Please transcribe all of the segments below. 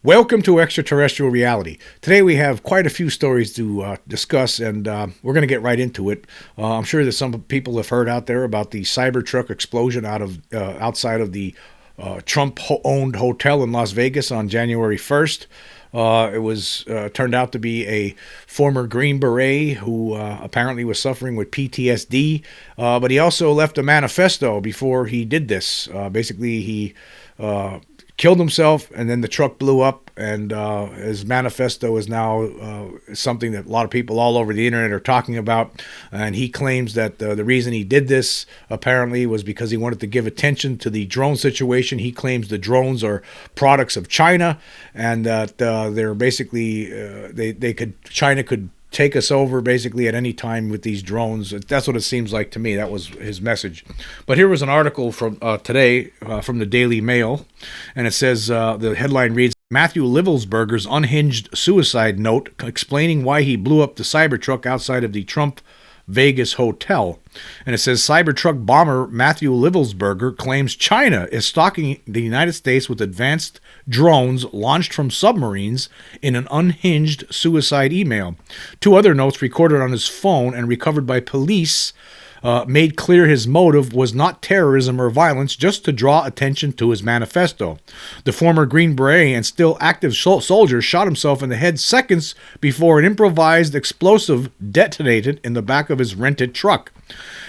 Welcome to Extraterrestrial Reality. Today we have quite a few stories to discuss, and we're going to get right into it. I'm sure that some people have heard out there about the Cybertruck explosion outside of the Trump-owned hotel in Las Vegas on January 1st. It was turned out to be a former Green Beret who apparently was suffering with PTSD, but he also left a manifesto before he did this. Basically, he killed himself, and then the truck blew up, and his manifesto is now something that a lot of people all over the internet are talking about. And he claims that the reason he did this apparently was because he wanted to give attention to the drone situation. He claims the drones are products of China, and that they're basically China could take us over basically at any time with these drones. That's what it seems like to me. That was his message. But here was an article from today from the Daily Mail, and it says, the headline reads, Matthew Livelsberger's unhinged suicide note explaining why he blew up the Cybertruck outside of the Trump Vegas hotel. And it says, Cybertruck bomber Matthew Livelsberger claims China is stalking the United States with advanced drones launched from submarines in an unhinged suicide email. Two other notes recorded on his phone and recovered by police made clear his motive was not terrorism or violence, just to draw attention to his manifesto. The former Green Beret and still active soldier shot himself in the head seconds before an improvised explosive detonated in the back of his rented truck.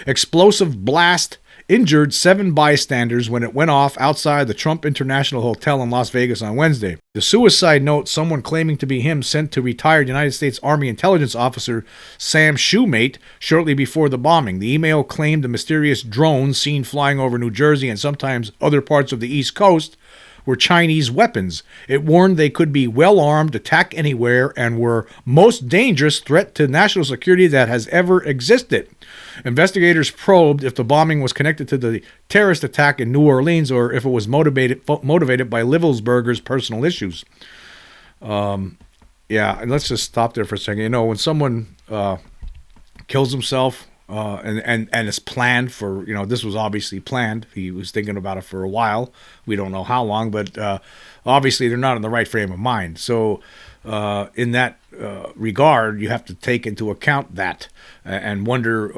Explosive blast injured 7 bystanders when it went off outside the Trump International Hotel in Las Vegas on Wednesday. The suicide note, someone claiming to be him, sent to retired United States Army intelligence officer Sam Shoemate shortly before the bombing. The email claimed the mysterious drones seen flying over New Jersey and sometimes other parts of the East Coast were Chinese weapons. It warned they could be well armed, attack anywhere, and were most dangerous threat to national security that has ever existed. Investigators probed if the bombing was connected to the terrorist attack in New Orleans or if it was motivated by Livelsberger's personal issues. And let's just stop there for a second. You know, when someone kills himself, and it's planned for, this was obviously planned. He was thinking about it for a while. We don't know how long, but obviously they're not in the right frame of mind. So in that regard, you have to take into account that and wonder,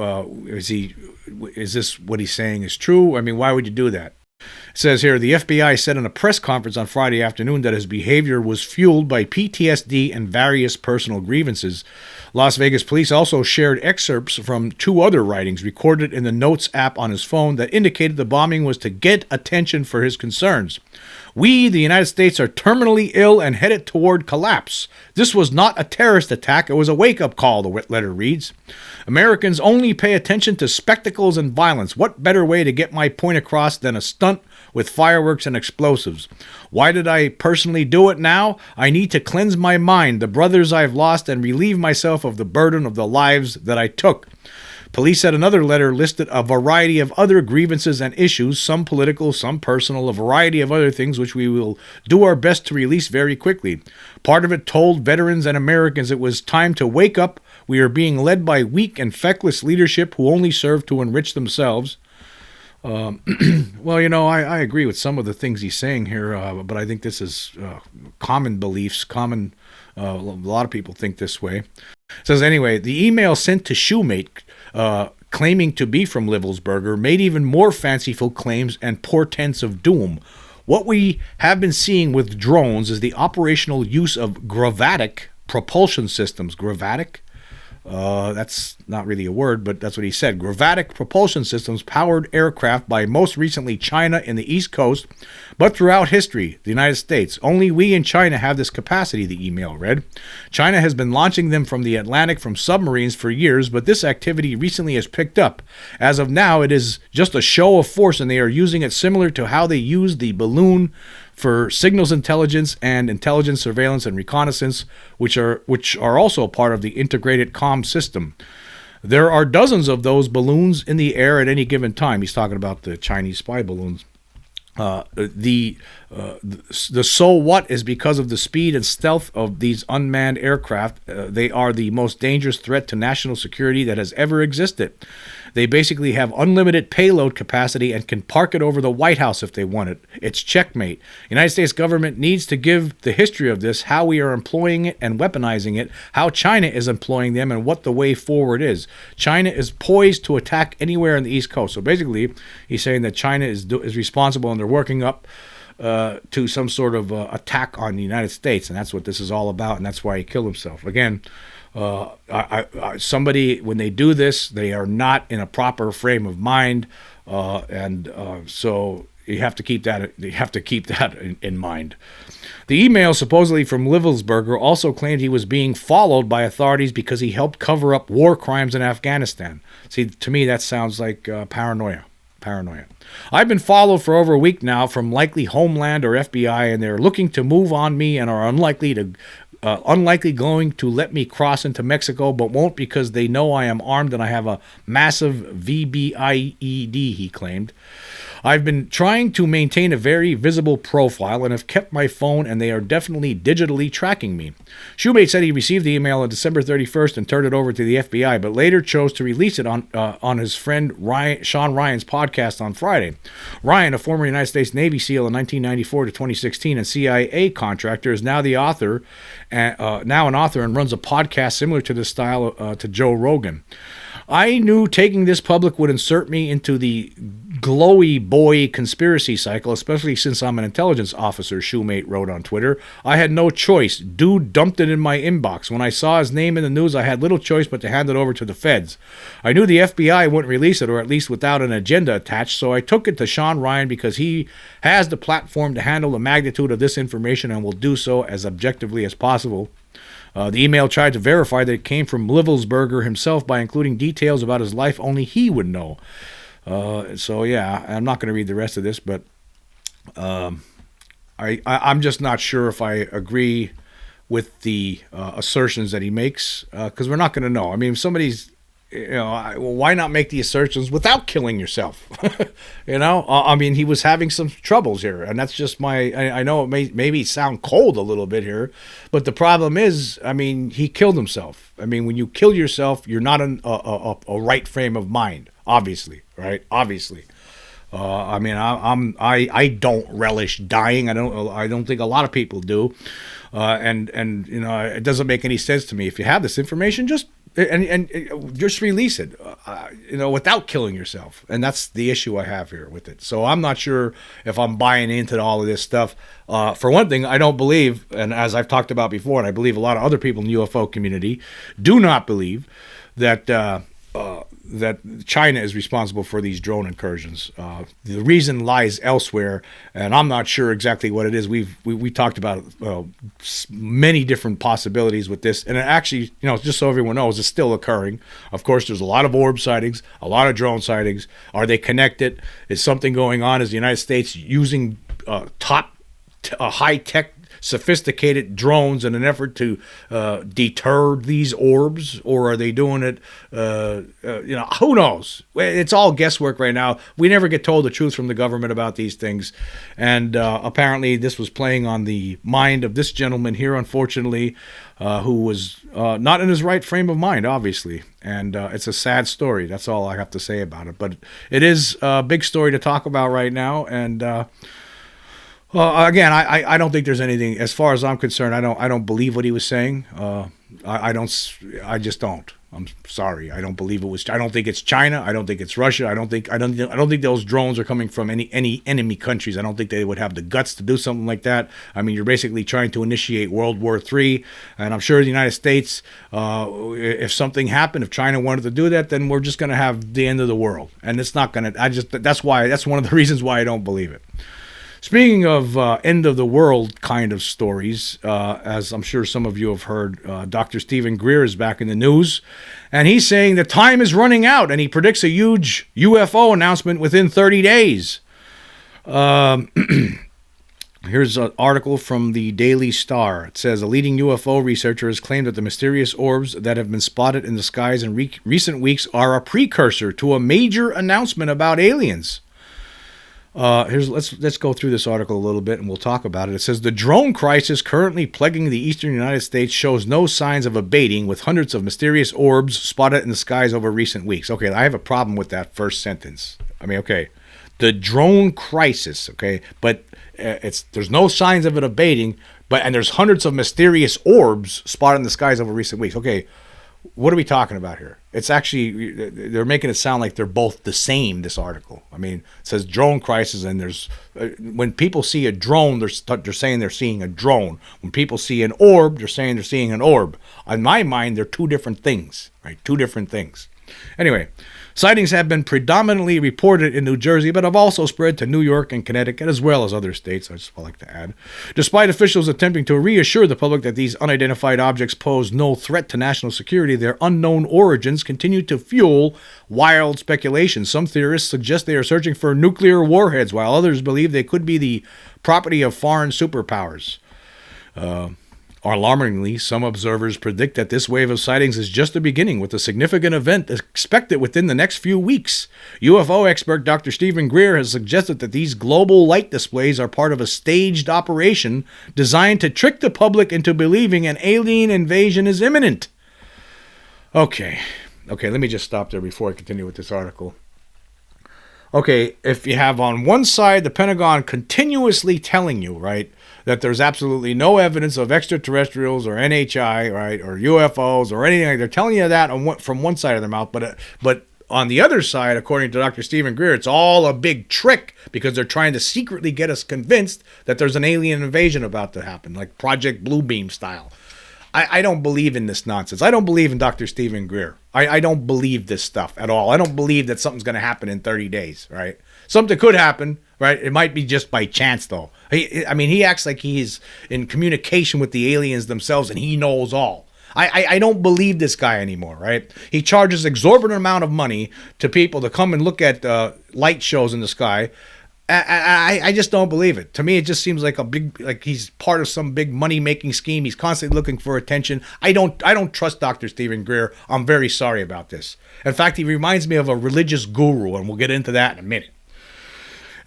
is this what he's saying is true? I mean, why would you do that? It says here, the FBI said in a press conference on Friday afternoon that his behavior was fueled by PTSD and various personal grievances. Las Vegas police also shared excerpts from 2 other writings recorded in the Notes app on his phone that indicated the bombing was to get attention for his concerns. We, the United States, are terminally ill and headed toward collapse. This was not a terrorist attack. It was a wake-up call, the letter reads. Americans only pay attention to spectacles and violence. What better way to get my point across than a stunt with fireworks and explosives? Why did I personally do it now? I need to cleanse my mind, the brothers I've lost, and relieve myself of the burden of the lives that I took. Police said another letter listed a variety of other grievances and issues, some political, some personal, a variety of other things which we will do our best to release very quickly. Part of it told veterans and Americans it was time to wake up. We are being led by weak and feckless leadership who only serve to enrich themselves. Well, I agree with some of the things he's saying here, but I think this is common beliefs, a lot of people think this way. It says, anyway, the email sent to Shoemate, claiming to be from Livelsberger, made even more fanciful claims and portents of doom. What we have been seeing with drones is the operational use of gravatic propulsion systems. Gravatic? That's not really a word, but that's what he said. Gravatic propulsion systems powered aircraft by most recently China in the East Coast, but throughout history, the United States. Only we in China have this capacity, the email read. China has been launching them from the Atlantic from submarines for years, but this activity recently has picked up. As of now, it is just a show of force, and they are using it similar to how they used the balloon for signals intelligence and intelligence surveillance and reconnaissance, which are also part of the integrated comm system. There are dozens of those balloons in the air at any given time. He's talking about the Chinese spy balloons. The so what is because of the speed and stealth of these unmanned aircraft. They are the most dangerous threat to national security that has ever existed. They basically have unlimited payload capacity and can park it over the White House if they want it. It's checkmate. United States government needs to give the history of this, how we are employing it and weaponizing it, how China is employing them, and what the way forward is. China is poised to attack anywhere on the East Coast. So basically, he's saying that China is responsible, and they're working up to some sort of attack on the United States, and that's what this is all about, and that's why he killed himself. Again, somebody, when they do this, they are not in a proper frame of mind, so you have to keep that. You have to keep that in mind. The email, supposedly from Livelsberger, also claimed he was being followed by authorities because he helped cover up war crimes in Afghanistan. See, to me, that sounds like paranoia. I've been followed for over a week now from likely Homeland or FBI, and they're looking to move on me and are unlikely going to let me cross into Mexico, but won't because they know I am armed and I have a massive VBIED, he claimed. I've been trying to maintain a very visible profile and have kept my phone, and they are definitely digitally tracking me. Shoemate said he received the email on December 31st and turned it over to the FBI, but later chose to release it on his friend Sean Ryan's podcast on Friday. Ryan, a former United States Navy SEAL in 1994 to 2016 and CIA contractor, is now an author and runs a podcast similar to the style to Joe Rogan. I knew taking this public would insert me into the glowy boy conspiracy cycle, especially since I'm an intelligence officer, Shoemate wrote on Twitter. I had no choice. Dude dumped it in my inbox. When I saw his name in the news, I had little choice but to hand it over to the feds. I knew the FBI wouldn't release it, or at least without an agenda attached, so I took it to Sean Ryan because he has the platform to handle the magnitude of this information and will do so as objectively as possible. The email tried to verify that it came from Livelsberger himself by including details about his life only he would know. So yeah, I'm not going to read the rest of this, but I'm just not sure if I agree with the assertions that he makes, because we're not going to know. I mean, if somebody's, why not make the assertions without killing yourself? I mean, he was having some troubles here, and that's just I know it may maybe sound cold a little bit here, but the problem is, I mean, he killed himself. I mean, when you kill yourself, you're not in a right frame of mind, obviously, right? Obviously. I mean, I don't relish dying. I don't think a lot of people do, and it doesn't make any sense to me. If you have this information, just release it, without killing yourself. And that's the issue I have here with it. So I'm not sure if I'm buying into all of this stuff. For one thing, I don't believe, and as I've talked about before, and I believe a lot of other people in the UFO community do not believe that China is responsible for these drone incursions. The reason lies elsewhere, and I'm not sure exactly what it is. We talked about many different possibilities with this, and it actually, just so everyone knows, it's still occurring. Of course, there's a lot of orb sightings, a lot of drone sightings. Are they connected? Is something going on? Is the United States using high-tech, sophisticated drones in an effort to deter these orbs, or are they doing it, who knows? It's all guesswork right now. We never get told the truth from the government about these things, and apparently this was playing on the mind of this gentleman here, unfortunately, who was not in his right frame of mind, obviously, and it's a sad story. That's all I have to say about it, but it is a big story to talk about right now, and again, I don't think there's anything, as far as I'm concerned. I don't believe what he was saying. I just don't. I'm sorry. I don't believe it was. I don't think it's China. I don't think it's Russia. I don't think those drones are coming from any enemy countries. I don't think they would have the guts to do something like that. I mean, you're basically trying to initiate World War III, and I'm sure the United States, if something happened, if China wanted to do that, then we're just going to have the end of the world, and it's not going to. That's one of the reasons why I don't believe it. Speaking of end of the world kind of stories, as I'm sure some of you have heard, Dr. Stephen Greer is back in the news, and he's saying the time is running out, and he predicts a huge UFO announcement within 30 days. Here's an article from the Daily Star. It says a leading UFO researcher has claimed that the mysterious orbs that have been spotted in the skies in recent weeks are a precursor to a major announcement about aliens. Let's go through this article a little bit and we'll talk about it. It says the drone crisis currently plaguing the eastern United States shows no signs of abating, with hundreds of mysterious orbs spotted in the skies over recent weeks. Okay, I have a problem with that first sentence. I mean, okay, the drone crisis. Okay, but there's no signs of it abating, and there's hundreds of mysterious orbs spotted in the skies over recent weeks. Okay. What are we talking about here? It's actually, they're making it sound like they're both the same, this article. I mean, it says drone crisis, and there's, when people see a drone, they're saying they're seeing a drone. When people see an orb, they're saying they're seeing an orb. In my mind, they're two different things, right? Two different things. Anyway, sightings have been predominantly reported in New Jersey, but have also spread to New York and Connecticut, as well as other states, I just like to add. Despite officials attempting to reassure the public that these unidentified objects pose no threat to national security, their unknown origins continue to fuel wild speculation. Some theorists suggest they are searching for nuclear warheads, while others believe they could be the property of foreign superpowers. Alarmingly, some observers predict that this wave of sightings is just the beginning, with a significant event expected within the next few weeks. UFO expert Dr. Stephen Greer has suggested that these global light displays are part of a staged operation designed to trick the public into believing an alien invasion is imminent. Okay, let me just stop there before I continue with this article. Okay, if you have on one side the Pentagon continuously telling you, right, that there's absolutely no evidence of extraterrestrials or NHI, right, or UFOs or anything. They're telling you that from one side of their mouth, but on the other side, according to Dr. Stephen Greer, it's all a big trick because they're trying to secretly get us convinced that there's an alien invasion about to happen, like Project Bluebeam style. I don't believe in this nonsense. I don't believe in Dr. Stephen Greer. I don't believe this stuff at all. I don't believe that something's going to happen in 30 days, right? Something could happen, right? It might be just by chance, though. He acts like he's in communication with the aliens themselves and he knows all. I don't believe this guy anymore, right? He charges exorbitant amount of money to people to come and look at light shows in the sky. I just don't believe it. To me, it just seems like he's part of some big money-making scheme. He's constantly looking for attention. I don't trust Dr. Stephen Greer. I'm very sorry about this. In fact, he reminds me of a religious guru, and we'll get into that in a minute.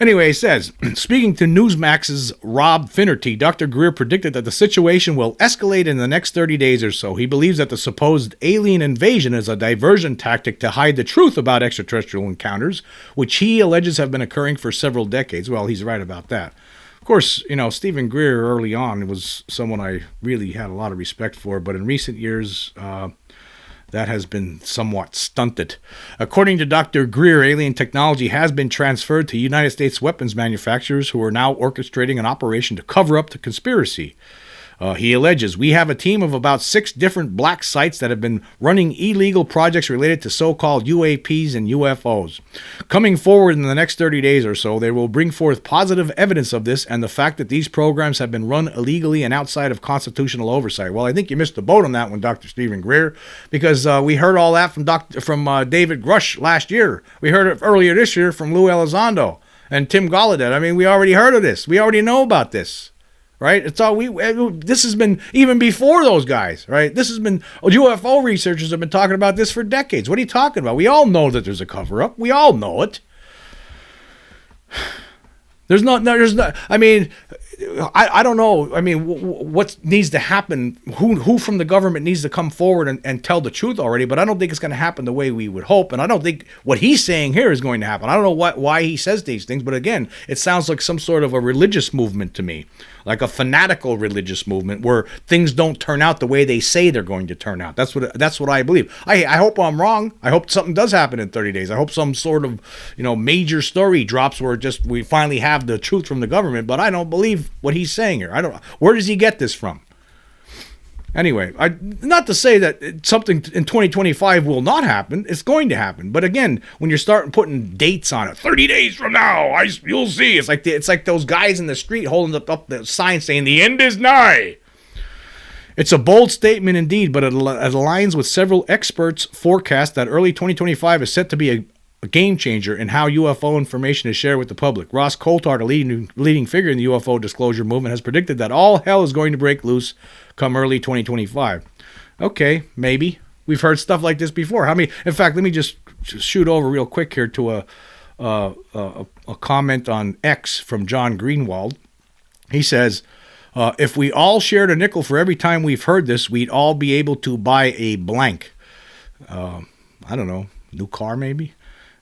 Anyway, he says, speaking to Newsmax's Rob Finnerty, Dr. Greer predicted that the situation will escalate in the next 30 days or so. He believes that the supposed alien invasion is a diversion tactic to hide the truth about extraterrestrial encounters, which he alleges have been occurring for several decades. Well, he's right about that. Of course, Stephen Greer early on was someone I really had a lot of respect for, but in recent years, that has been somewhat stunted. According to Dr. Greer, alien technology has been transferred to United States weapons manufacturers who are now orchestrating an operation to cover up the conspiracy. He alleges, we have a team of about 6 different black sites that have been running illegal projects related to so-called UAPs and UFOs. Coming forward in the next 30 days or so, they will bring forth positive evidence of this and the fact that these programs have been run illegally and outside of constitutional oversight. Well, I think you missed the boat on that one, Dr. Stephen Greer, because we heard all that from David Grush last year. We heard it earlier this year from Lou Elizondo and Tim Gallaudet. We already heard of this. We already know about this. Right? It's all this has been even before those guys, right? This has been UFO researchers have been talking about this for decades. What are you talking about? We all know that there's a cover-up. We all know it. There's not. I don't know. What needs to happen? Who from the government needs to come forward and tell the truth already? But I don't think it's going to happen the way we would hope, and I don't think what he's saying here is going to happen. I don't know why he says these things, but again, it sounds like some sort of a religious movement to me. Like a fanatical religious movement where things don't turn out the way they say they're going to turn out. That's what I believe. I hope I'm wrong. I hope something does happen in 30 days. I hope some sort of major story drops where we finally have the truth from the government. But I don't believe what he's saying here. Where does he get this from? Anyway, not to say that something in 2025 will not happen. It's going to happen. But again, when you're starting putting dates on it, 30 days from now, you'll see. It's like those guys in the street holding up the sign saying the end is nigh. It's a bold statement indeed, but it aligns with several experts' forecasts that early 2025 is set to be a game changer in how UFO information is shared with the public. Ross Coulthard, a leading figure in the UFO disclosure movement, has predicted that all hell is going to break loose come early 2025. Okay, maybe. We've heard stuff like this before. In fact, let me just shoot over real quick here to a comment on X from John Greenwald. He says, if we all shared a nickel for every time we've heard this, we'd all be able to buy a blank. I don't know, new car maybe?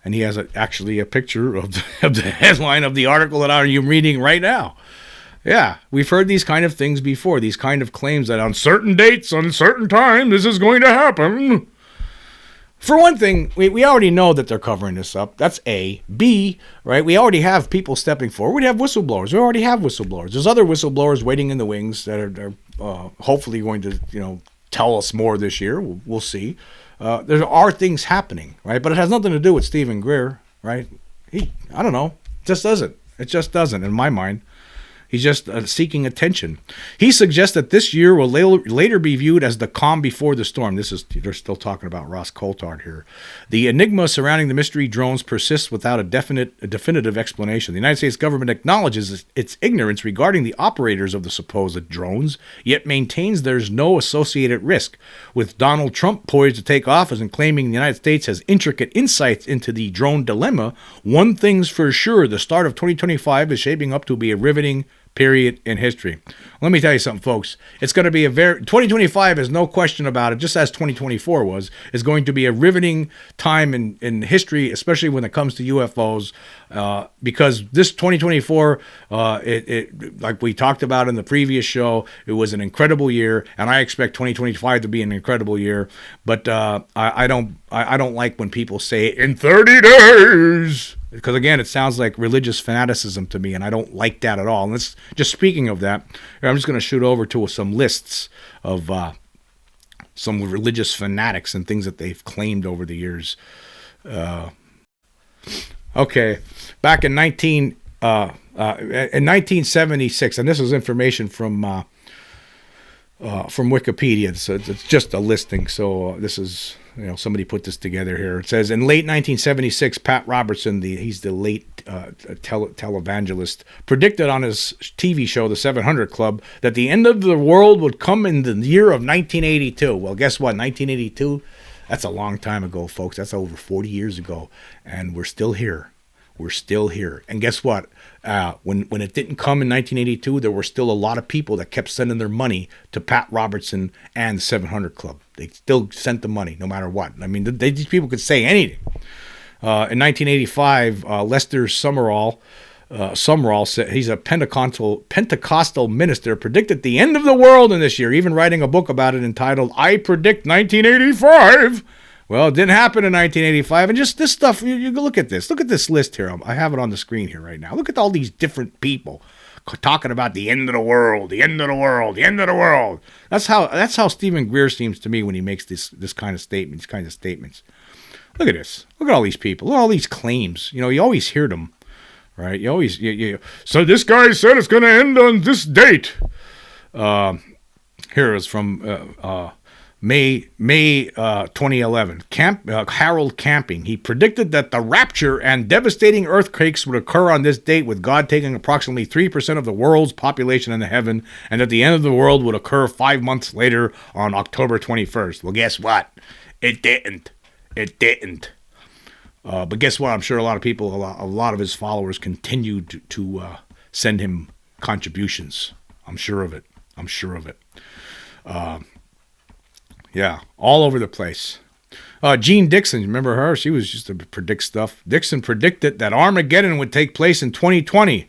And he has actually a picture of the headline of the article that I'm reading right now. Yeah, we've heard these kind of things before, these kind of claims that on certain dates, on certain time, this is going to happen. For one thing, we already know that they're covering this up. That's A. B, right? We already have people stepping forward. We have whistleblowers. We already have whistleblowers. There's other whistleblowers waiting in the wings that are hopefully going to, tell us more this year. We'll see. There are things happening, right? But it has nothing to do with Stephen Greer, right? I don't know. It just doesn't. It just doesn't, in my mind. He's just seeking attention. He suggests that this year will later be viewed as the calm before the storm. They're still talking about Ross Coulthard here. The enigma surrounding the mystery drones persists without a definitive explanation. The United States government acknowledges its ignorance regarding the operators of the supposed drones, yet maintains there's no associated risk. With Donald Trump poised to take office and claiming the United States has intricate insights into the drone dilemma, one thing's for sure, the start of 2025 is shaping up to be a riveting period in history. Let me tell you something, folks. It's going to be 2025 is no question about it, just as 2024 was, is going to be a riveting time in history, especially when it comes to UFOs, because this 2024, like we talked about in the previous show, it was an incredible year, and I expect 2025 to be an incredible year, but I don't like when people say, in 30 days, because again, it sounds like religious fanaticism to me, and I don't like that at all. And let's just speaking of that, I'm just going to shoot over to some lists of some religious fanatics and things that they've claimed over the years. Okay, back in 1976, and this is information from Wikipedia. So it's just a listing. So this is. Somebody put this together here. It says, in late 1976, Pat Robertson, he's the late televangelist, predicted on his TV show, The 700 Club, that the end of the world would come in the year of 1982. Well, guess what? 1982, that's a long time ago, folks. That's over 40 years ago. And we're still here. We're still here. And guess what? When it didn't come in 1982, there were still a lot of people that kept sending their money to Pat Robertson and the 700 Club. They still sent the money no matter what. I mean, these people could say anything. In 1985, Lester Sumrall said, he's a Pentecostal minister, predicted the end of the world in this year, even writing a book about it entitled, I Predict 1985. Well, it didn't happen in 1985, and just this stuff, you look at this. Look at this list here. I have it on the screen here right now. Look at all these different people talking about the end of the world, the end of the world, the end of the world. That's how Stephen Greer seems to me when he makes this kind of statement, these kinds of statements. Look at this. Look at all these people. Look at all these claims. You always hear them, right? You always, so this guy said it's going to end on this date. Here is from May 2011. Harold Camping. He predicted that the rapture and devastating earthquakes would occur on this date, with God taking approximately 3% of the world's population into heaven, and that the end of the world would occur 5 months later on October 21st. Well, guess what? It didn't. It didn't. But guess what? I'm sure a lot of people, a lot of his followers continued to send him contributions. I'm sure of it. I'm sure of it. Yeah, all over the place. Jean Dixon, remember her? She was used to predict stuff. Dixon predicted that Armageddon would take place in 2020.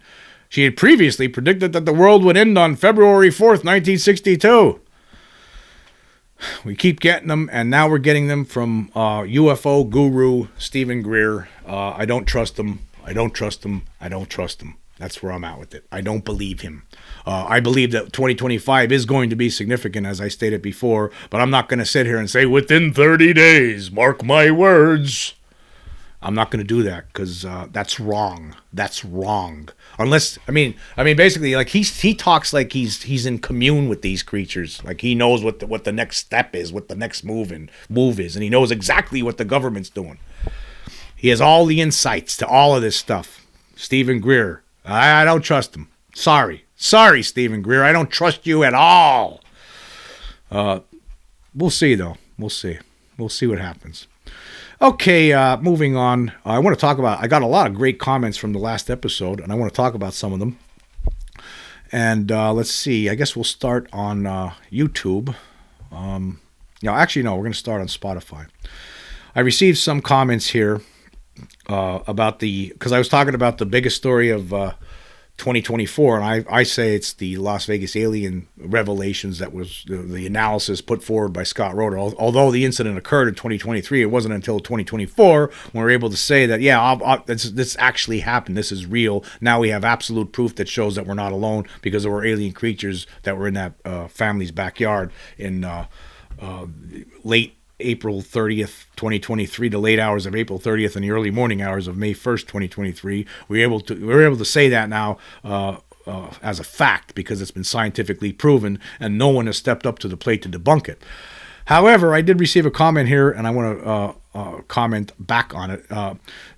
She had previously predicted that the world would end on February 4th, 1962. We keep getting them, and now we're getting them from UFO guru Stephen Greer. I don't trust him. I don't trust him. I don't trust him. That's where I'm at with it. I don't believe him. I believe that 2025 is going to be significant, as I stated before, but I'm not going to sit here and say, within 30 days, mark my words. I'm not going to do that, because that's wrong. That's wrong. Unless, I mean, basically, like he talks like he's in commune with these creatures. Like he knows what the next step is, what the next move is, and he knows exactly what the government's doing. He has all the insights to all of this stuff. Stephen Greer. I don't trust him. Sorry, Stephen Greer. I don't trust you at all. We'll see, though. We'll see what happens. Okay, moving on. I want to talk about, I got a lot of great comments from the last episode, and I want to talk about some of them. And let's see, I guess we'll start on YouTube. Actually, no, we're going to start on Spotify. I received some comments here about because I was talking about the biggest story of 2024, and I say it's the Las Vegas alien revelations that was the analysis put forward by Scott Roeder. Although the incident occurred in 2023, it wasn't until 2024 when we were able to say that, this actually happened. This is real. Now we have absolute proof that shows that we're not alone, because there were alien creatures that were in that family's backyard in late April 30th, 2023, the late hours of April 30th and the early morning hours of May 1st, 2023. We're able to say that now as a fact, because it's been scientifically proven and no one has stepped up to the plate to debunk it. However, I did receive a comment here, and I want to comment back on it.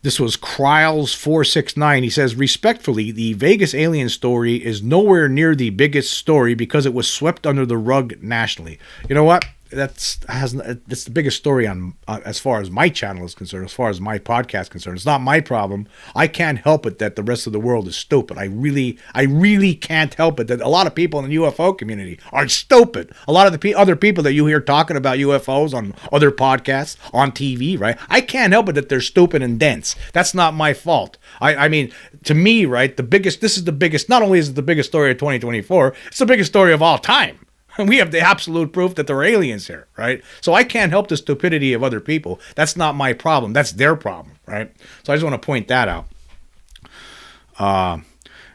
This was Kryles469. He says, respectfully, the Vegas alien story is nowhere near the biggest story because it was swept under the rug nationally. You know what? That's the biggest story on as far as my channel is concerned, as far as my podcast is concerned. It's not my problem. I can't help it that the rest of the world is stupid. I really can't help it that a lot of people in the UFO community are stupid. A lot of the other people that you hear talking about UFOs on other podcasts, on TV, right? I can't help it that they're stupid and dense. That's not my fault. I mean, to me, right, this is the biggest, not only is it the biggest story of 2024, it's the biggest story of all time. And we have the absolute proof that there are aliens here, right? So I can't help the stupidity of other people. That's not my problem. That's their problem, right? So I just want to point that out.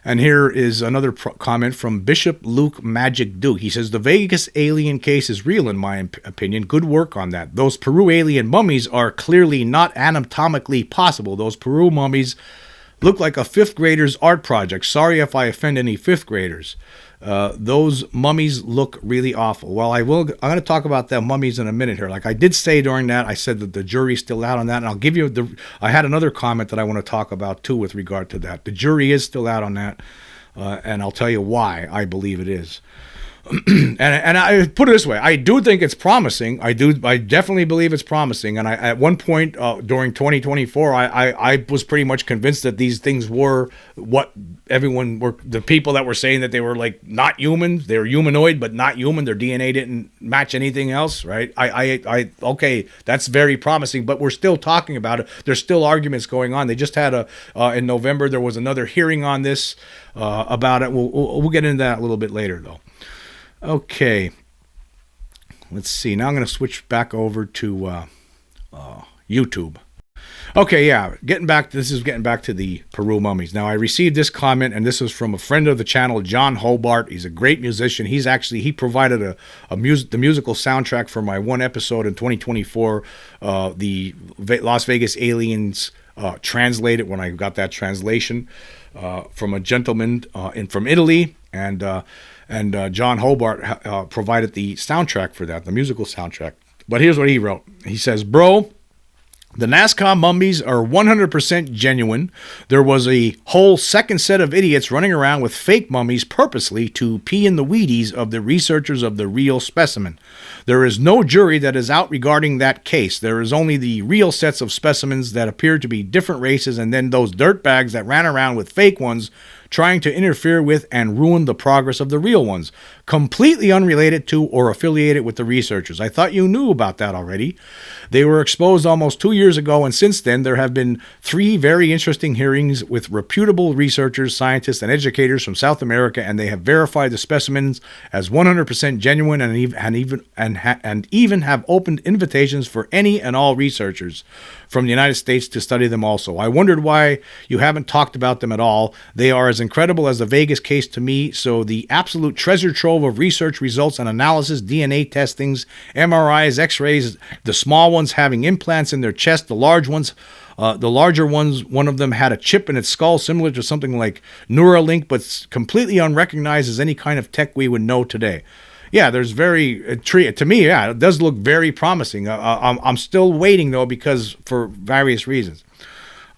And here is another comment from Bishop Luke Magic Duke. He says, the Vegas alien case is real, in my opinion. Good work on that. Those Peru alien mummies are clearly not anatomically possible. Those Peru mummies look like a fifth grader's art project. Sorry if I offend any fifth graders. Those mummies look really awful. Well, I'm going to talk about the mummies in a minute here. Like I did say during that, I said that the jury's still out on that, and I'll give you I had another comment that I want to talk about too with regard to that. The jury is still out on that, and I'll tell you why I believe it is. and I put it this way, I do think it's promising. I definitely believe it's promising. And at one point during 2024, I was pretty much convinced that these things were what everyone were, the people that were saying that they were like not humans, they were humanoid but not human. Their DNA didn't match anything else, right? Okay, that's very promising, but we're still talking about it. There's still arguments going on. They just had in November there was another hearing on this about it. We'll get into that a little bit later though. Okay, let's see. Now I'm going to switch back over to YouTube. Okay, yeah, getting back to the Peru Mummies. Now, I received this comment, and this is from a friend of the channel, John Hobart. He's a great musician. He provided the musical soundtrack for my one episode in 2024, the Las Vegas Aliens translated, when I got that translation from a gentleman from Italy, and John Hobart provided the soundtrack for that, the musical soundtrack. But here's what he wrote. He says, bro, the Nazca mummies are 100% genuine. There was a whole second set of idiots running around with fake mummies purposely to pee in the Wheaties of the researchers of the real specimen. There is no jury that is out regarding that case. There is only the real sets of specimens that appear to be different races, and then those dirtbags that ran around with fake ones trying to interfere with and ruin the progress of the real ones, completely unrelated to or affiliated with the researchers. I thought you knew about that already. They were exposed almost 2 years ago, and since then there have been 3 very interesting hearings with reputable researchers, scientists, and educators from South America, and they have verified the specimens as 100% genuine and even have opened invitations for any and all researchers from the United States to study them also. I wondered why you haven't talked about them at all. They are as incredible as the Vegas case to me, so the absolute treasure trove of research results and analysis, DNA testings, MRIs, X-rays, the small ones having implants in their chest, the larger ones, one of them had a chip in its skull similar to something like Neuralink, but completely unrecognized as any kind of tech we would know today. Yeah, there's to me, yeah, it does look very promising. I'm still waiting, though, because for various reasons.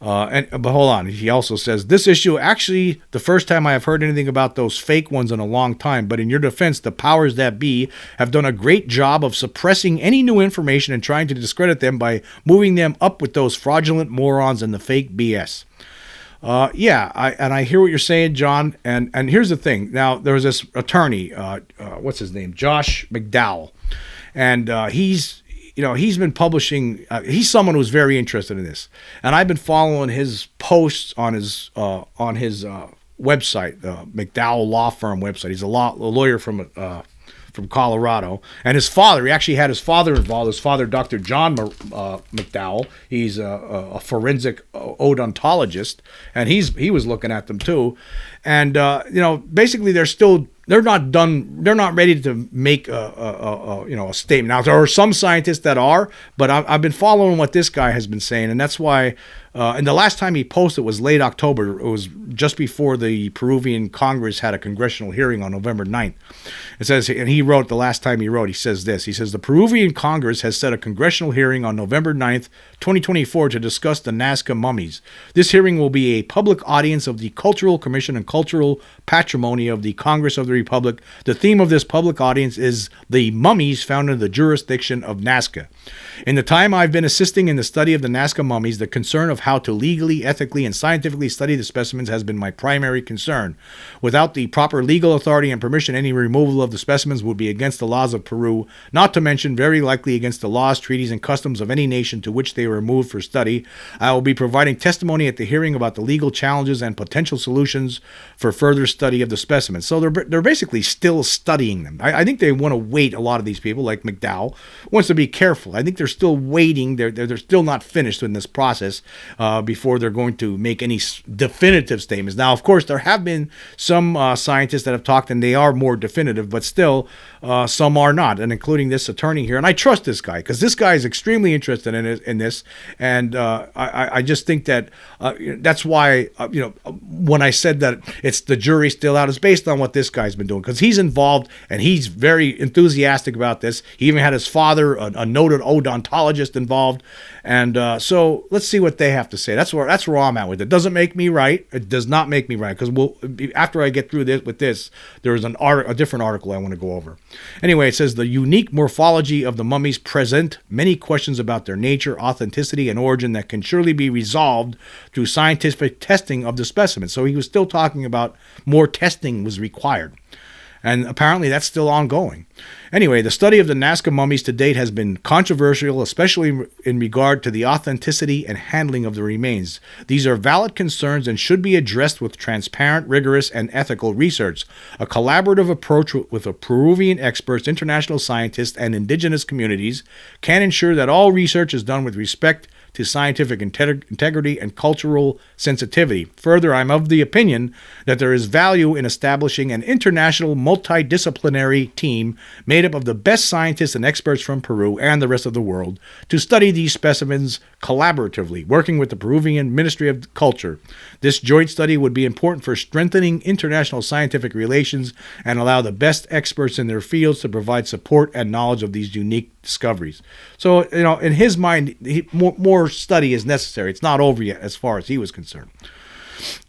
But hold on. He also says, this issue, actually, the first time I have heard anything about those fake ones in a long time. But in your defense, the powers that be have done a great job of suppressing any new information and trying to discredit them by moving them up with those fraudulent morons and the fake BS. I hear what you're saying, John. And here's the thing. Now, there was this attorney, what's his name? Josh McDowell. And he's been publishing. He's someone who's very interested in this, and I've been following his posts on his website, McDowell Law Firm website. He's a lawyer from Colorado, and his father. He actually had his father involved. His father, Dr. John McDowell. He's a forensic odontologist, and he was looking at them too, and basically they're not done. They're not ready to make a statement. Now there are some scientists that are, but I've been following what this guy has been saying, and that's why. And the last time he posted was late October. It was just before the Peruvian Congress had a congressional hearing on November 9th. It says, and he wrote the last time he wrote, he says this. He says, the Peruvian Congress has set a congressional hearing on November 9th, 2024 to discuss the Nazca mummies. This hearing will be a public audience of the Cultural Commission and Cultural Patrimony of the Congress of the Republic. The theme of this public audience is the mummies found in the jurisdiction of Nazca. In the time I've been assisting in the study of the Nazca mummies, the concern of how to legally, ethically, and scientifically study the specimens has been my primary concern. Without the proper legal authority and permission, any removal of the specimens would be against the laws of Peru, not to mention very likely against the laws, treaties, and customs of any nation to which they were removed for study. I will be providing testimony at the hearing about the legal challenges and potential solutions for further study of the specimens. So they're basically still studying them. I think they want to wait. A lot of these people, like McDowell, wants to be careful. I think they're still waiting. They're still not finished in this process before they're going to make any definitive statements. Now, of course, there have been some scientists that have talked, and they are more definitive, but still some are not, and including this attorney here. And I trust this guy because this guy is extremely interested in this, and I just think that that's why when I said that it's the jury's still out, it's based on what this guy's been doing, because he's involved and he's very enthusiastic about this. He even had his father, a noted odontologist, involved, and so let's see what they have to say. That's where I'm at with it. Doesn't make me right. It does not make me right, because after I get through this, there's a different article I want to go over. Anyway, it says the unique morphology of the mummies present many questions about their nature, authenticity, and origin that can surely be resolved through scientific testing of the specimen. So he was still talking about more testing was required. And apparently that's still ongoing. Anyway, the study of the Nazca mummies to date has been controversial, especially in regard to the authenticity and handling of the remains. These are valid concerns and should be addressed with transparent, rigorous, and ethical research. A collaborative approach with Peruvian experts, international scientists, and indigenous communities can ensure that all research is done with respect to scientific integrity and cultural sensitivity. Further, I'm of the opinion that there is value in establishing an international multidisciplinary team made up of the best scientists and experts from Peru and the rest of the world to study these specimens collaboratively, working with the Peruvian Ministry of Culture. This joint study would be important for strengthening international scientific relations and allow the best experts in their fields to provide support and knowledge of these unique discoveries. So, in his mind, more study is necessary. It's not over yet as far as he was concerned.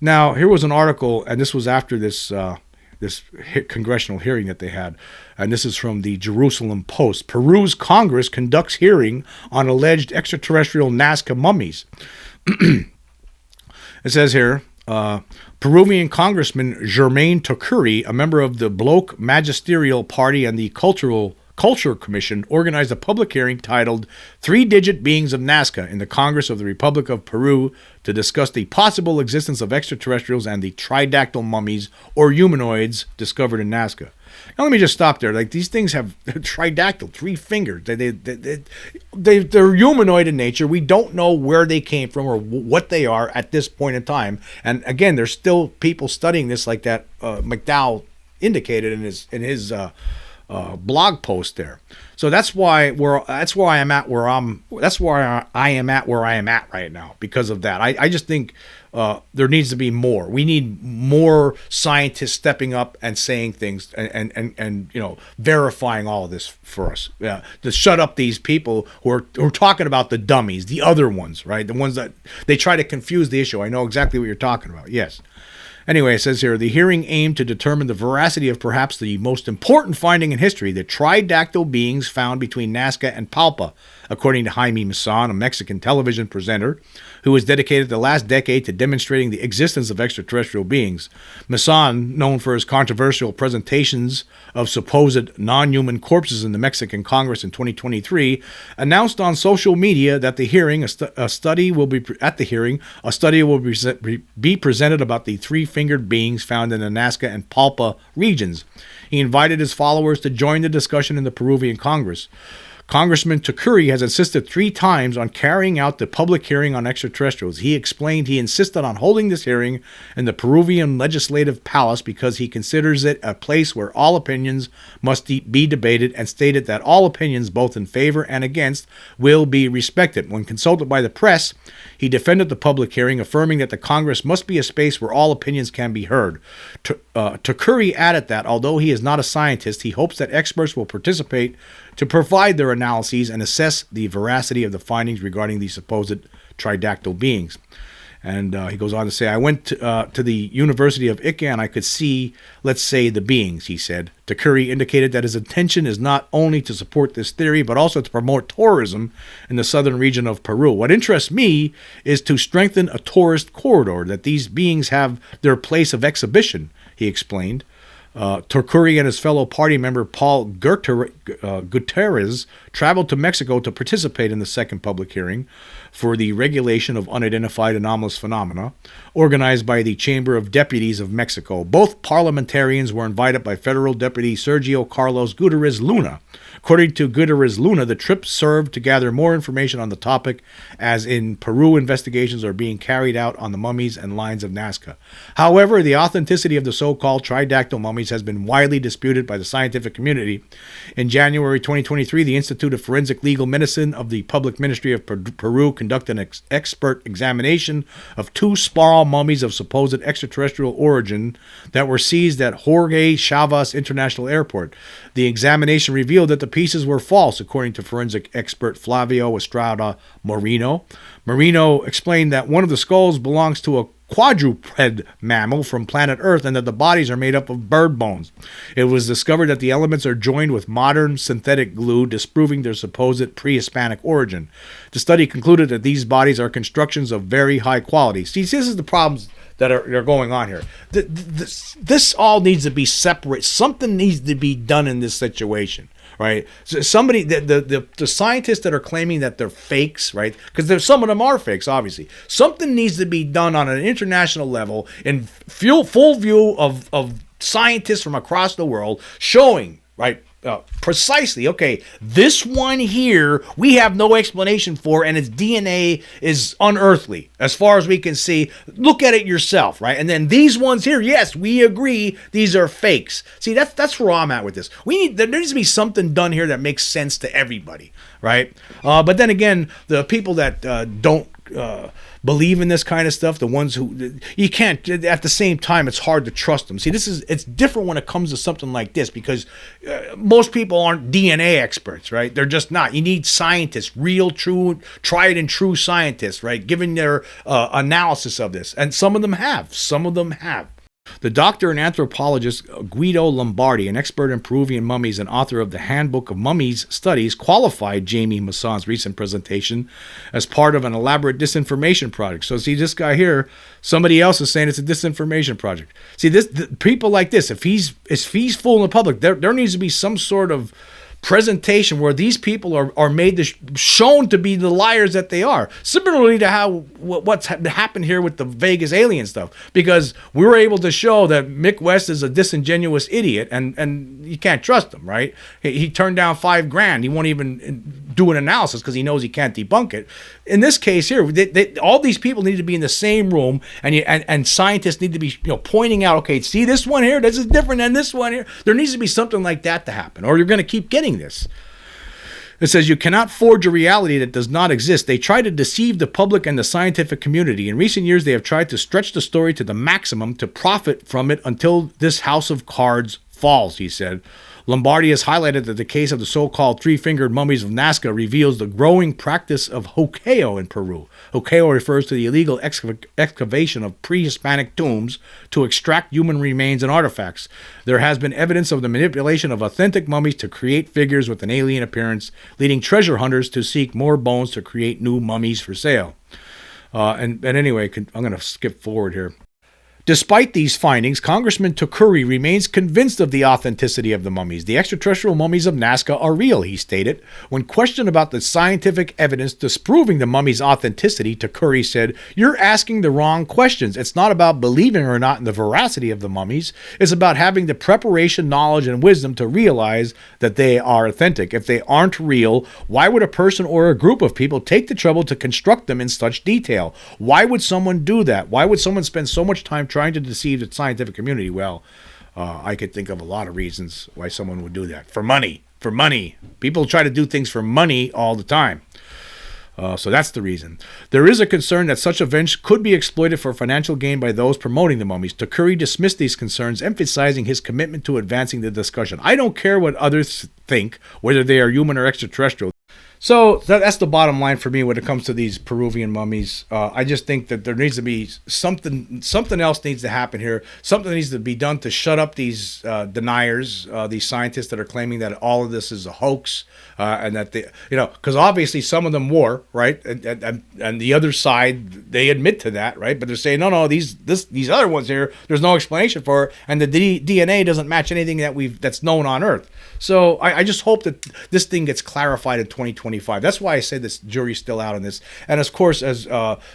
Now, here was an article, and this was after this congressional hearing that they had, and this is from the Jerusalem Post. Peru's Congress conducts hearing on alleged extraterrestrial Nazca mummies. It says here, Peruvian Congressman Germain Tokuri, a member of the Bloc Magisterial Party and the Culture Commission, organized a public hearing titled Three-Digit Beings of Nazca in the Congress of the Republic of Peru to discuss the possible existence of extraterrestrials and the tridactyl mummies or humanoids discovered in Nazca. Now let me just stop there. Like, these things have tridactyl, 3 fingers. They're humanoid in nature. We don't know where they came from or what they are at this point in time. And again, there's still people studying this, like that McDowell indicated in his blog post there. So that's why I am at where I am at right now, because of that. I just think there needs to be more. We need more scientists stepping up and saying things and verifying all of this for us. Yeah, to shut up these people who are talking about the dummies, the other ones, right? The ones that they try to confuse the issue. I know exactly what you're talking about. Yes. Anyway, it says here, the hearing aimed to determine the veracity of perhaps the most important finding in history, the tridactyl beings found between Nazca and Palpa, according to Jaime Maussan, a Mexican television presenter who has dedicated the last decade to demonstrating the existence of extraterrestrial beings. Maussan, known for his controversial presentations of supposed non-human corpses in the Mexican Congress in 2023, announced on social media that a study will be presented about the three-fingered beings found in the Nazca and Palpa regions. He invited his followers to join the discussion in the Peruvian Congress. Congressman Takuri has insisted 3 times on carrying out the public hearing on extraterrestrials. He explained he insisted on holding this hearing in the Peruvian Legislative Palace because he considers it a place where all opinions must be debated, and stated that all opinions, both in favor and against, will be respected. When consulted by the press, he defended the public hearing, affirming that the Congress must be a space where all opinions can be heard. Takuri added that, although he is not a scientist, he hopes that experts will participate to provide their analyses and assess the veracity of the findings regarding these supposed tridactyl beings. And he goes on to say, I went to the University of Ica and I could see, let's say, the beings, he said. Takuri indicated that his intention is not only to support this theory, but also to promote tourism in the southern region of Peru. What interests me is to strengthen a tourist corridor, that these beings have their place of exhibition, he explained. Takuri and his fellow party member Paul Gutierrez traveled to Mexico to participate in the second public hearing for the regulation of unidentified anomalous phenomena, organized by the Chamber of Deputies of Mexico. Both parliamentarians were invited by Federal Deputy Sergio Carlos Gutierrez Luna. According to Gutierrez Luna, the trip served to gather more information on the topic, as in Peru investigations are being carried out on the mummies and lines of Nazca. However, the authenticity of the so-called tridactyl mummies has been widely disputed by the scientific community. In January 2023, the Institute of Forensic Legal Medicine of the Public Ministry of Peru conducted an expert examination of 2 small mummies of supposed extraterrestrial origin that were seized at Jorge Chavas International Airport. The examination revealed that the pieces were false, according to forensic expert Flavio Estrada Moreno. Moreno explained that one of the skulls belongs to a quadruped mammal from planet Earth and that the bodies are made up of bird bones. It was discovered that the elements are joined with modern synthetic glue, disproving their supposed pre-Hispanic origin. The study concluded that these bodies are constructions of very high quality. See, this is the problems that are going on here. This all needs to be separate. Something needs to be done in this situation. Right, so somebody, the scientists that are claiming that they're fakes, right? Because some of them are fakes, obviously. Something needs to be done on an international level in full view of scientists from across the world, showing, right, precisely, okay, this one here we have no explanation for, and its DNA is unearthly as far as we can see. Look at it yourself, right? And then these ones here, yes, we agree these are fakes. See, that's where I'm at with this. There needs to be something done here that makes sense to everybody, right? But then again, the people that don't believe in this kind of stuff, the ones who you can't, at the same time, it's hard to trust them. See, it's different when it comes to something like this, because most people aren't DNA experts, right? They're just not. You need scientists, real, true, tried and true scientists, right, giving their analysis of this. And some of them have. The doctor and anthropologist Guido Lombardi, an expert in Peruvian mummies and author of the Handbook of Mummies Studies, qualified Jaime Maussan's recent presentation as part of an elaborate disinformation project. So see, this guy here, somebody else is saying it's a disinformation project. See, people like this, if he's fooling the public, there needs to be some sort of presentation where these people are made shown to be the liars that they are. Similarly to what's happened here with the Vegas alien stuff, because we were able to show that Mick West is a disingenuous idiot, and you can't trust him, right? He turned down $5,000. He won't even do an analysis because he knows he can't debunk it. In this case here, all these people need to be in the same room, and scientists need to be pointing out, okay, see this one here, this is different than this one here. There needs to be something like that to happen, or you're going to keep getting this. It says, you cannot forge a reality that does not exist. They try to deceive the public and the scientific community. In recent years, they have tried to stretch the story to the maximum to profit from it until this house of cards falls, he said. Lombardi has highlighted that the case of the so-called three-fingered mummies of Nazca reveals the growing practice of hoqueo in Peru. Hoqueo refers to the illegal excavation of pre-Hispanic tombs to extract human remains and artifacts. There has been evidence of the manipulation of authentic mummies to create figures with an alien appearance, leading treasure hunters to seek more bones to create new mummies for sale. And anyway, I'm going to skip forward here. Despite these findings, Congressman Tukuri remains convinced of the authenticity of the mummies. The extraterrestrial mummies of Nazca are real, he stated. When questioned about the scientific evidence disproving the mummies' authenticity, Tukuri said, "You're asking the wrong questions. It's not about believing or not in the veracity of the mummies. It's about having the preparation, knowledge, and wisdom to realize that they are authentic. If they aren't real, why would a person or a group of people take the trouble to construct them in such detail? Why would someone do that? Why would someone spend so much time trying to deceive the scientific community?" Well, I could think of a lot of reasons why someone would do that. For money. For money. People try to do things for money all the time. So that's the reason. There is a concern that such events could be exploited for financial gain by those promoting the mummies. Takuri dismissed these concerns, emphasizing his commitment to advancing the discussion. I don't care what others think, whether they are human or extraterrestrial. So that's the bottom line for me when it comes to these Peruvian mummies. I just think that there needs to be something else needs to happen here. Something needs to be done to shut up these deniers, these scientists that are claiming that all of this is a hoax, and that they, because obviously some of them were, right, and the other side, they admit to that, right, but they're saying no, these other ones here, there's no explanation for it, and the DNA doesn't match anything that's known on Earth. So I just hope that this thing gets clarified in 2025. That's why I say this jury's still out on this. And of course, as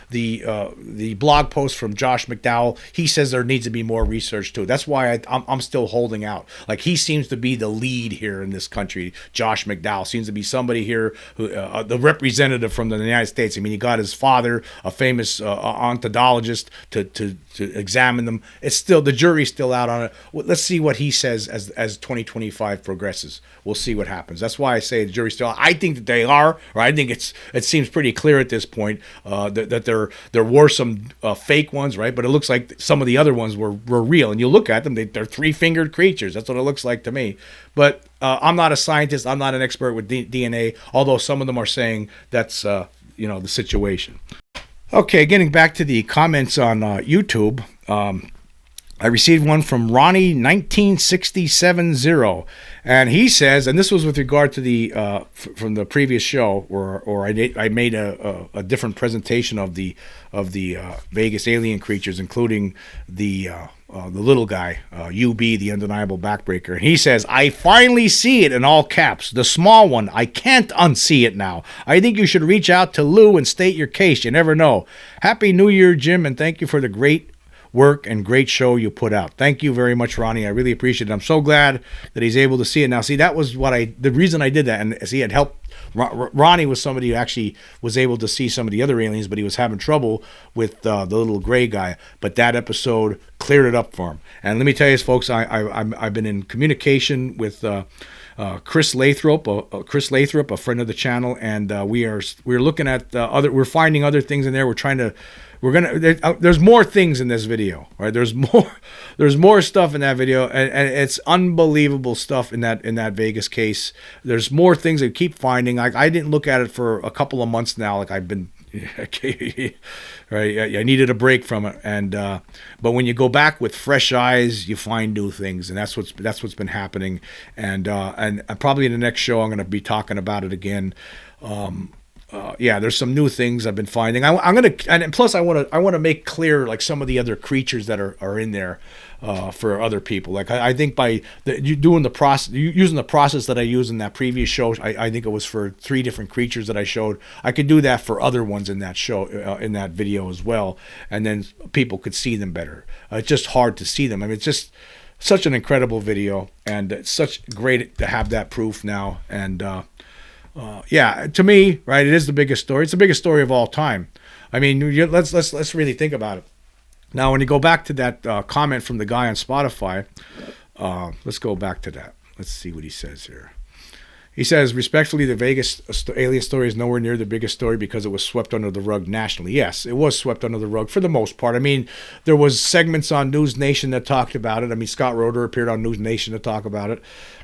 the blog post from Josh McDowell, he says there needs to be more research too. That's why I'm still holding out. Like, he seems to be the lead here in this country. Josh McDowell seems to be somebody here who the representative from the United States. I mean, he got his father, a famous ontologist, to examine them. It's still, the jury's still out on it. Let's see what he says as 2025 progresses. We'll see what happens. That's why I say the jury's still out. I think that they are, or I think it seems pretty clear at this point that there were some fake ones, right? But it looks like some of the other ones were real. And you look at them, they're three-fingered creatures. That's what it looks like to me. But I'm not a scientist. I'm not an expert with DNA, although some of them are saying that's the situation. Okay, getting back to the comments on YouTube, I received one from Ronnie 19670, and he says, and this was with regard to the from the previous show, or I made a different presentation of the Vegas alien creatures, including the little guy, UB, the undeniable backbreaker. And he says, "I finally see it," in all caps, "the small one. I can't unsee it now. I think you should reach out to Lou and state your case. You never know. Happy New Year, Jim, and thank you for the great work and great show you put out." Thank you very much, Ronnie. I really appreciate it. I'm so glad that he's able to see it now. See, that was the reason I did that. And see, it helped. Ronnie was somebody who actually was able to see some of the other aliens, but he was having trouble with the little gray guy. But that episode cleared it up for him. And let me tell you, folks, I've been in communication with Chris Lathrop, a friend of the channel, and we're looking at we're finding other things in there. There's more things in this video, right? There's more stuff in that video, and it's unbelievable stuff in that Vegas case. There's more things that keep finding. I didn't look at it for a couple of months now. Like, I've been, right? I needed a break from it, and but when you go back with fresh eyes, you find new things, and that's what's been happening. And probably in the next show, I'm going to be talking about it again. There's some new things I've been finding. And plus I want to make clear, like, some of the other creatures that are in there for other people. Like, I think by using the process that I used in that previous show, I think it was for 3 different creatures that I showed. I could do that for other ones in that show, in that video as well, and then people could see them better. It's just hard to see them. I mean, it's just such an incredible video, and it's such great to have that proof now. And to me, right, it is the biggest story. It's the biggest story of all time. I mean, let's really think about it. Now, when you go back to that comment from the guy on Spotify, let's go back to that. Let's see what he says here. He says, respectfully, the Vegas alien story is nowhere near the biggest story because it was swept under the rug nationally. Yes, it was swept under the rug for the most part. I mean, there was segments on News Nation that talked about it. I mean, Scott Roeder appeared on News Nation to talk about it.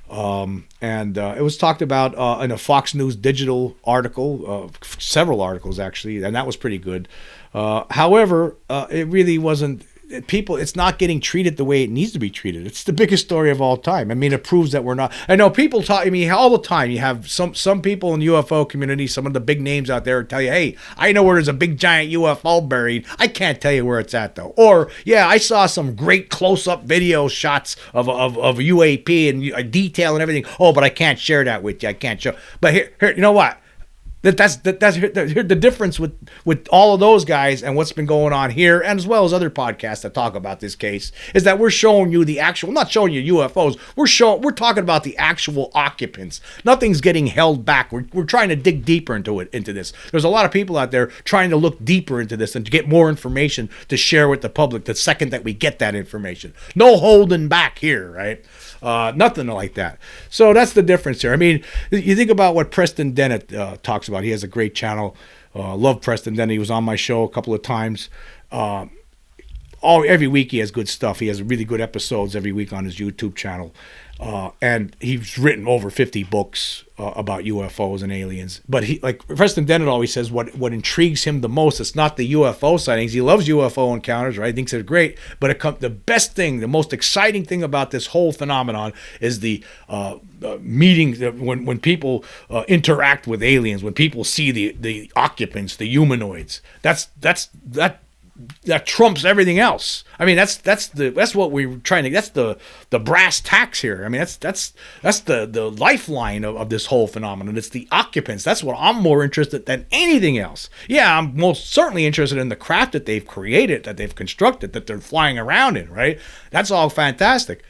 And it was talked about in a Fox News digital article, several articles actually, and that was pretty good. However, it really wasn't. It's not getting treated the way it needs to be treated. It's the biggest story of all time. I mean, it proves that we're not. I know people talk. I mean, all the time you have some people in the UFO community, some of the big names out there tell you, "Hey, I know where there's a big giant UFO buried. I can't tell you where it's at though." Or, "Yeah, I saw some great close-up video shots of UAP and detail and everything. Oh, but I can't share that with you. I can't show." But here, you know what? That's the difference with all of those guys and what's been going on here, and as well as other podcasts that talk about this case, is that we're showing you the actual, not showing you UFOs, we're talking about the actual occupants. Nothing's getting held back. We're trying to dig deeper into this. There's a lot of people out there trying to look deeper into this and to get more information to share with the public the second that we get that information. No holding back here, right? Nothing like that. So that's the difference here. I mean, you think about what Preston Dennett talks about. He has a great channel. Love Preston Dennett. He was on my show a couple of times. Every week he has good stuff. He has really good episodes every week on his YouTube channel. And he's written over 50 books about UFOs and aliens. But he, like Preston Dennett always says, what intrigues him the most, it's not the UFO sightings. He loves UFO encounters, right? He thinks they're great. But the best thing, the most exciting thing about this whole phenomenon is the meetings, when people interact with aliens, when people see the occupants, the humanoids. That trumps everything else. I mean, that's what we're trying to. That's the brass tacks here. I mean, that's the lifeline of this whole phenomenon. It's the occupants. That's what I'm more interested than anything else. Yeah, I'm most certainly interested in the craft that they've created, that they've constructed, that they're flying around in. Right? That's all fantastic.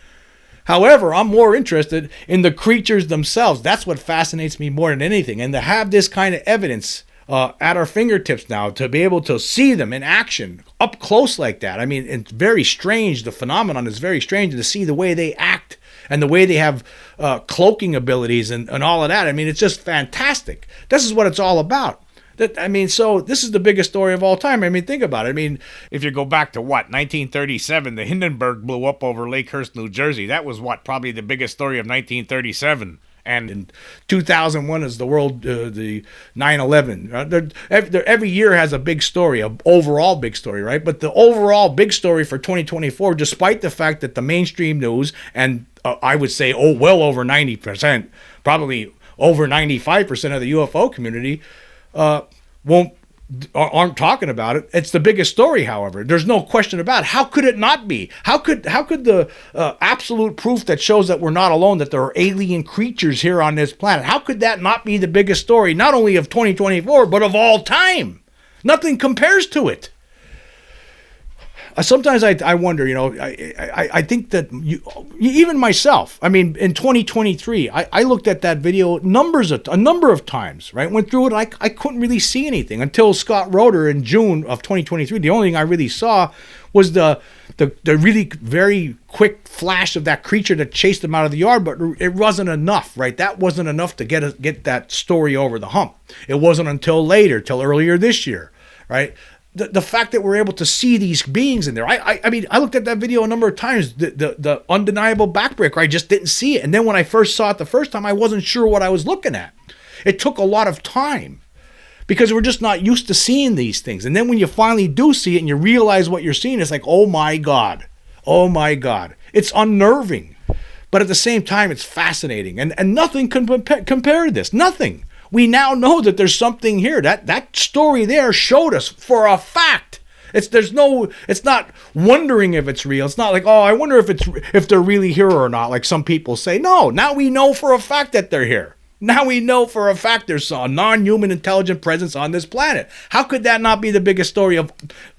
However, I'm more interested in the creatures themselves. That's what fascinates me more than anything. And to have this kind of evidence at our fingertips now, to be able to see them in action up close like that. I mean, it's very strange. The phenomenon is very strange to see the way they act and the way they have cloaking abilities and all of that. I mean, it's just fantastic. This is what it's all about. So this is the biggest story of all time. I mean, think about it. I mean, if you go back to 1937, the Hindenburg blew up over Lakehurst, New Jersey. That was probably the biggest story of 1937. And in 2001 is the 9/11. Every year has a big story, an overall big story, right? But the overall big story for 2024, despite the fact that the mainstream news, and I would say, well over 90%, probably over 95% of the UFO community aren't talking about it. It's the biggest story, however. There's no question about it. How could it not be? How could the absolute proof that shows that we're not alone, that there are alien creatures here on this planet, how could that not be the biggest story, not only of 2024, but of all time? Nothing compares to it. Sometimes I wonder, I think that even myself, I mean, in 2023, I looked at that video a number of times, right? Went through it. I couldn't really see anything until Scott Roeder in June of 2023. The only thing I really saw was the really very quick flash of that creature that chased him out of the yard, but it wasn't enough, right? That wasn't enough to get that story over the hump. It wasn't until later, till earlier this year, right? The fact that we're able to see these beings in there. I mean, I looked at that video a number of times, the undeniable backbreaker. I just didn't see it. And then when I first saw it the first time, I wasn't sure what I was looking at. It took a lot of time because we're just not used to seeing these things. And then when you finally do see it and you realize what you're seeing, it's like, oh my God. Oh my God. It's unnerving. But at the same time, it's fascinating. And nothing can compare to this. Nothing. We now know that there's something here. That story there showed us for a fact. It's not wondering if it's real. It's not like, oh, I wonder if they're really here or not, like some people say. No, now we know for a fact that they're here. Now we know for a fact there's a non-human intelligent presence on this planet. How could that not be the biggest story of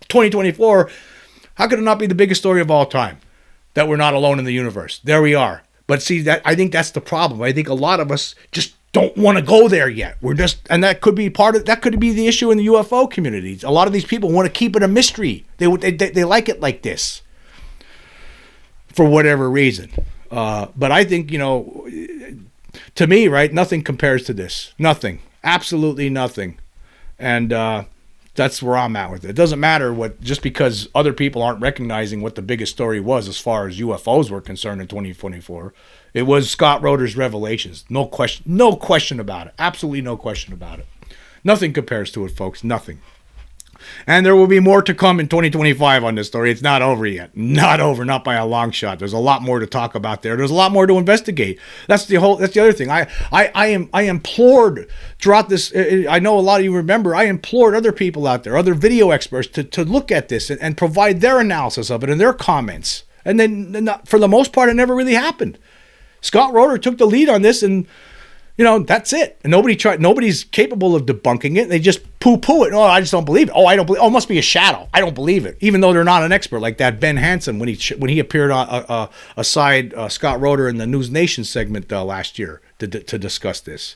2024? How could it not be the biggest story of all time? That we're not alone in the universe. There we are. But see, I think that's the problem. I think a lot of us just don't want to go there yet. And that could be that could be the issue in the UFO communities. A lot of these people want to keep it a mystery. They like it like this for whatever reason. But I think, to me, right, nothing compares to this. Nothing. Absolutely nothing. And that's where I'm at with it. It doesn't matter what, just because other people aren't recognizing what the biggest story was as far as UFOs were concerned in 2024. It was Scott Roeder's revelations. No question about it. Absolutely no question about it. Nothing compares to it, folks. Nothing. And there will be more to come in 2025 on this story. It's not over yet. Not over, not by a long shot. There's a lot more to talk about there. There's a lot more to investigate. That's the other thing. I implored throughout this, I know a lot of you remember, I implored other people out there, other video experts to look at this and provide their analysis of it and their comments. And then for the most part, it never really happened. Scott Roeder took the lead on this, and that's it. And nobody's capable of debunking it. They just poo-poo it. Oh, I just don't believe it. Oh, I don't believe. Oh, it must be a shadow. I don't believe it. Even though they're not an expert, like that Ben Hansen when he appeared on aside Scott Roeder in the News Nation segment last year to discuss this,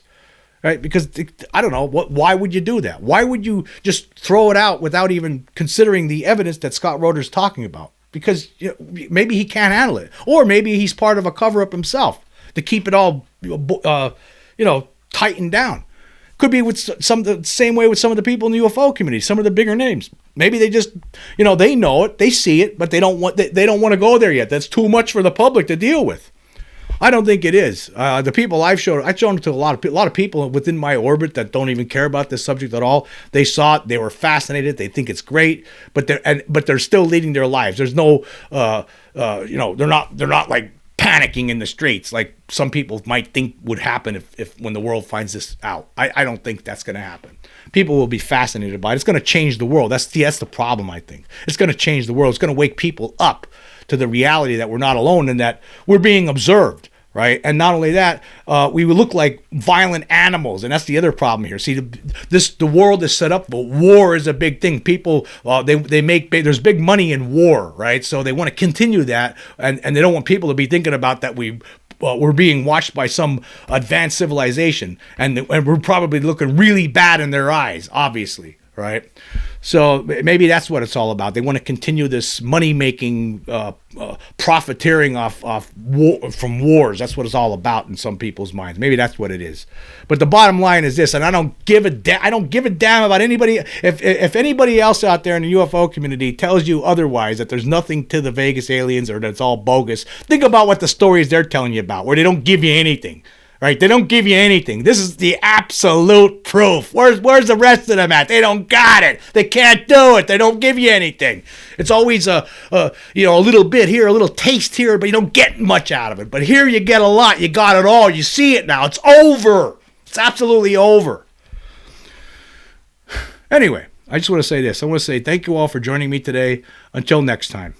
right? Because I don't know why would you do that? Why would you just throw it out without even considering the evidence that Scott Roeder's talking about? Because maybe he can't handle it, or maybe he's part of a cover-up himself to keep it all tightened down. Could be with the same way with some of the people in the UFO community, some of the bigger names. Maybe they just, they know it, they see it, but they don't want to go there yet. That's too much for the public to deal with. I don't think it is. The people I've shown it to a lot of people within my orbit that don't even care about this subject at all. They saw it, they were fascinated, they think it's great, but they're still leading their lives. There's no, they're not like panicking in the streets like some people might think would happen if when the world finds this out. I don't think that's going to happen. People will be fascinated by it. It's going to change the world. That's the problem, I think. It's going to change the world. It's going to wake people up to the reality that we're not alone and that we're being observed, right? And not only that, we would look like violent animals, and that's the other problem here. See, the world is set up, but war is a big thing. People, there's big money in war, right? So they want to continue that, and they don't want people to be thinking about that we're being watched by some advanced civilization, and we're probably looking really bad in their eyes, obviously, right? So maybe that's what it's all about. They want to continue this money-making, profiteering off war, from wars. That's what it's all about in some people's minds. Maybe that's what it is. But the bottom line is this, and I don't give a damn about anybody. If anybody else out there in the UFO community tells you otherwise, that there's nothing to the Vegas aliens or that it's all bogus, think about what the stories they're telling you about, where they don't give you anything. Right? They don't give you anything. This is the absolute proof. Where's the rest of them at? They don't got it. They can't do it. They don't give you anything. It's always a little bit here, a little taste here, but you don't get much out of it. But here you get a lot. You got it all. You see it now. It's over. It's absolutely over. Anyway, I just want to say this. I want to say thank you all for joining me today. Until next time.